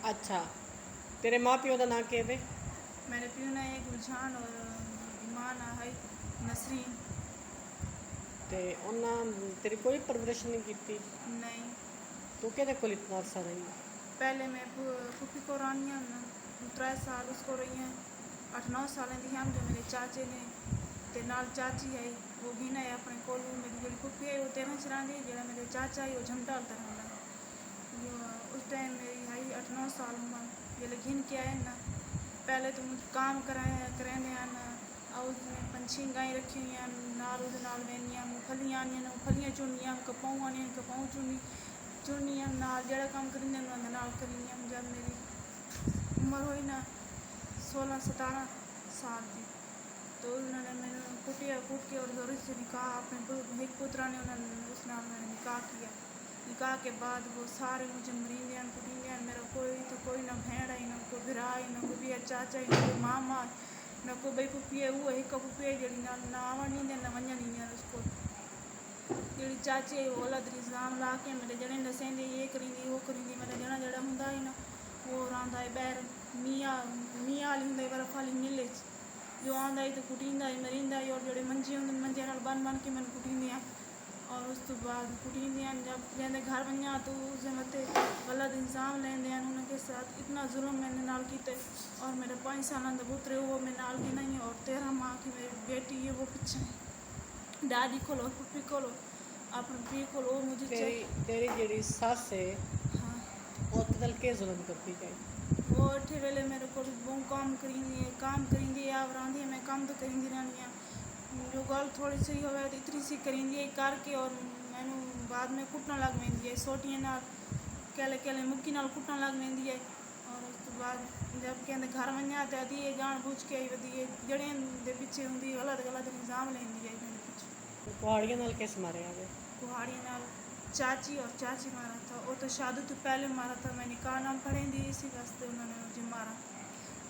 अच्छा, तेरे माँ प्यो का नाम के वे? मेरे प्यो ने एक गुलशान और माँ ना है नसरीन। ते उन्हें तेरी कोई परवरिश नहीं की? नहीं, तू कहदे कोल इतना अरसा रही? पहले मैं फूफी को रही हूँ 3 साल उसको रही हैं। 8-9 साल थी हम जो मेरे चाचे ने ते नाल चाची है वो भी ना है अपने कोल। मेरी बड़ी फूफी है वो 13 चरान दी जो मेरे चाचा है वो झमटाल तरह उस टाइम मेरी है 8-9 साल उम्र जो घिन के आए ना। पहले तो मुझे काम कराने आना और उसमें पंछी गाय रखी हुई हैं नाल उस नाल वहनियाँ मूँगफलियाँ आनियाँ मूँगफलियाँ चुनियाँ कपाऊ आनियाँ कपाऊ चुनियाँ नाल जड़ा काम करेंगे नाल करेंगे। जब मेरी उम्र हुई ना 16-17 साल की तो उन्होंने मैंने कुट के और ज़रूर से निकाह अपने एक पुत्रा ने उन्होंने उस नाल मैंने निकाह किया। निकाह के बाद वो सारे मुझे मरींदे कुटींदे मेरा कोई ना भेड़ है ना कोई भिरा है ना कोई भी चाचा है ना कोई मामा ना कोई बई पुप्पी है वो एक पुप्पी है जड़ी ना आवन नहीं देना वंजन नहीं देना उसको जड़ी चाची है वो अलग इल्ज़ाम ला के मेरे जड़े नसेंदे ये करेंदी वो करेंदी मेरा जड़ा जड़ा हुंदा है ना वो रांदा है बैर मियाँ वाली हुंदा है बर्फ वाली मिले जो आंदा है तो कुटींदा है मरींदा है और जड़े मंजे होंदे मंजे नाल बन के मैंने कुटींदे हैं। और उस तो बाद कुटींदे जब लेंदे घर वंजा तो उसके मत्ते गलत इल्ज़ाम लेंदे उनके साथ इतना जुल्म मैंने नाल कीते। और मेरे 5 साल का पुत्र वो मैं नाल की नहीं और 13 माँ की मेरी बेटी है वो पीछे दादी को लो पुप्पी को लो अपने पी को लो मुझे तेरी जेड़ी सस है हाँ वो तेरे के जुल्म करती जाए? वो अठे वेले मेरे को बहुत काम करेंदी आप रही है मैं काम तो करेंदी रहनी है जो गल थोड़ी सी हो तो इतनी सी करेंदी है करके और मैनू बाद में कुटना लग पैंदी है सोटियां नाल केले मुक्की नाल कुटना लग पैंदी है। और उस तो बाद जब कहते घर वंजा तो आदि जान बूझ के आई वधी है जड़े दे पिछे होंगी गलत इल्ज़ाम लेंदी है मेरे पीछे। कुहाड़ियों नाल किस मारे आगे? कुहाड़ी नाल चाची और चाची मारा था वो तो शादी तो पहले मारा था मैं निकाह नाम पढ़ेंदी इसी वास्ते उन्होंने मुझे मारा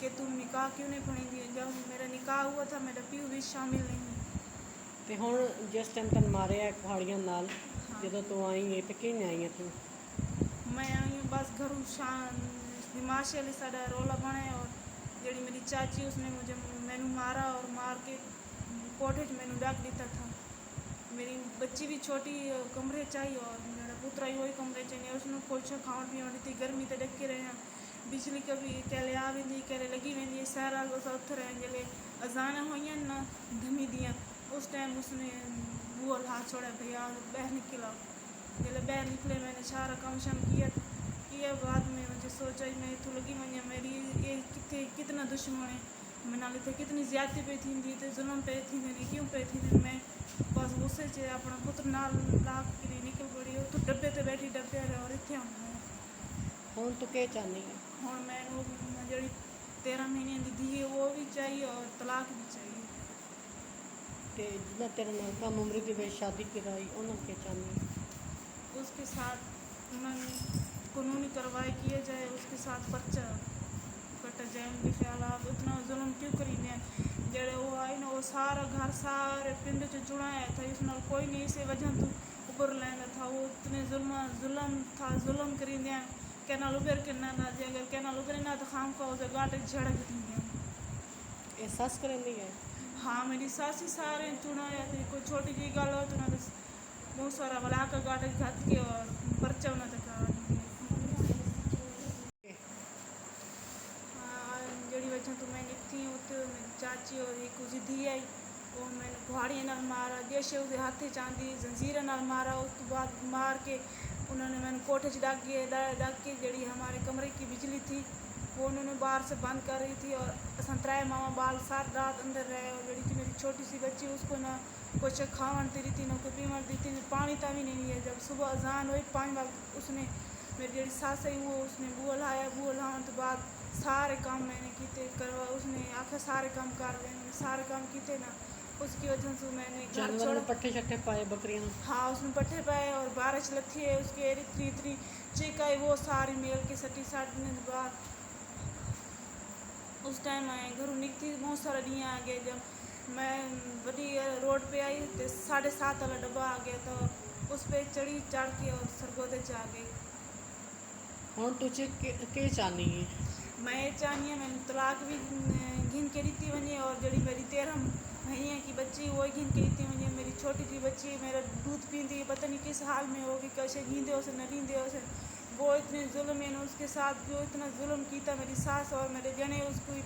कि तुम निकाह क्यों नहीं पढ़ेंदी। जब मेरा निकाह हुआ था मेरा प्यू भी शामिल नहीं। तो हुण जिस टाइम तेन मारे है कुहाड़ियों नाल जो तू आई है तो किन आई है तू? मैं आई हूँ बस घरों शान दिमाशे वाले साढ़ा रोला बने और जड़ी मेरी चाची उसने मुझे मैनू मारा और मार के कोठे मैनू डाक दिता था। मेरी बच्ची भी छोटी कमरे चाहिए और मेरा पुत्रा ही वही कमरे चाहिए उसने कुछ खाण पीण दी गर्मी तो डके रहे हैं बिजली कभी कहले आ वेंदी कहले लगी वेंदी सारा उत रहे जल्ले अजान हुई ना धमी दियाँ उस टाइम उसने बुआ हाथ छोड़ा भैया बहर निकला जल्ले बहर निकले मैंने सारा काम शाम किया बाद में मुझे सोचा मैं तो लगी मैं मेरी ये कितना दुश्मन है मैं नाले थे कितनी ज्यादती पे थी तो जुल्म पे थी मेरी क्यों पे थी मैं बस गुस्से च अपना पुत्र नाल लाख के निकल पड़ी तो डब्बे ते बैठी डब्बे और इतने आना है। हुण तू क्या चाहनी है? और मैं जड़ी 13 महीने की दी है वो भी चाहिए और तलाक भी चाहिए। तो जिन्हें तेरे नाल कम उम्र की वे शादी कराई उन्होंने क्या चाहनी है? उसके साथ उन्होंने कानूनी कार्रवाई किया जाए उसके साथ पर्चा कटा जाए उनके ख्याल आप इतना जुल्म क्यों करीने जड़े वो आए ना वो सारा घर सारे पिंड च जुड़ाया था इस नाल कोई नहीं इसे वजह तो ऊपर लेना था वो इतने जुल्म करीने के नाल उबर के ना जे अगर के नाल उबरे ना तो खाम का उसे गाटे झड़क दी एहसास करेंदी है? हाँ मेरी सास ही सारे चुनाया थी कोई छोटी जी गल हो तो ना बहुत सारा बला कर गाटे घात के और पर्चा उन्हें तक जड़ी वजह तो मैं निकती हूँ तो मेरी चाची और एक उसी धी आई वो मैंने कुहाड़ियों नाल मारा जैसे उसके हाथे चांदी जंजीर नाल मारा उस तो बाद मार के उन्होंने मैंने कोठे च डाक के जड़ी हमारे कमरे की बिजली थी वो उन्होंने बाहर से बंद कर रही थी और संतराय मामा बाल सार रात अंदर रहे और जड़ी थी मेरी छोटी सी बच्ची उसको ना कुछ खावन दी थी ना कोई पीवन दी थी पानी ता भी नहीं है। जब सुबह अजान हुई 5 वक्त उसने मेरी जड़ी सास आई वो उसने बुआ लाने तो बाद सारे काम मैंने किए करवा उसने आखिर सारे काम कर रहे मैंने सारे काम किए ना उसकी वजह से मैंने घर छोड़ा। पट्ठे शट्ठे पाए बकरियां? हाँ उसने पट्ठे पाए और बारिश लथी है उसके इतनी चिकाई वो सारी मेल के सटी साटने के बाद उस टाइम आए घरों निकती बहुत सारा डी आ गए जब मैं बड़ी रोड पे आई तो 7:30 वाला डब्बा आ गया तो उस पर चढ़ के और सरगोदे च आ गई। ਹੁਣ तू के चाहनी है? मैं ये चाहनी है मैंने तलाक भी घिन के रीती वञे और जड़ी मेरी 13 महीने की बच्ची वो घिन के रीती वञे। मेरी छोटी सी बच्ची मेरा दूध पीती है, पता नहीं किस हाल में होगी, कैसे नींदे उसे न नींदे उसे। वो इतने जुल्म है उसके साथ, जो इतना जुल्म किया मेरी सास और मेरे जने उसको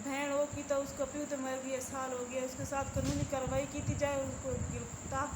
भैन वो किया, उसका प्यू तो मर गया, साल हो गया। उसके साथ कानूनी कार्रवाई की जाए, उसको गिरफ्तार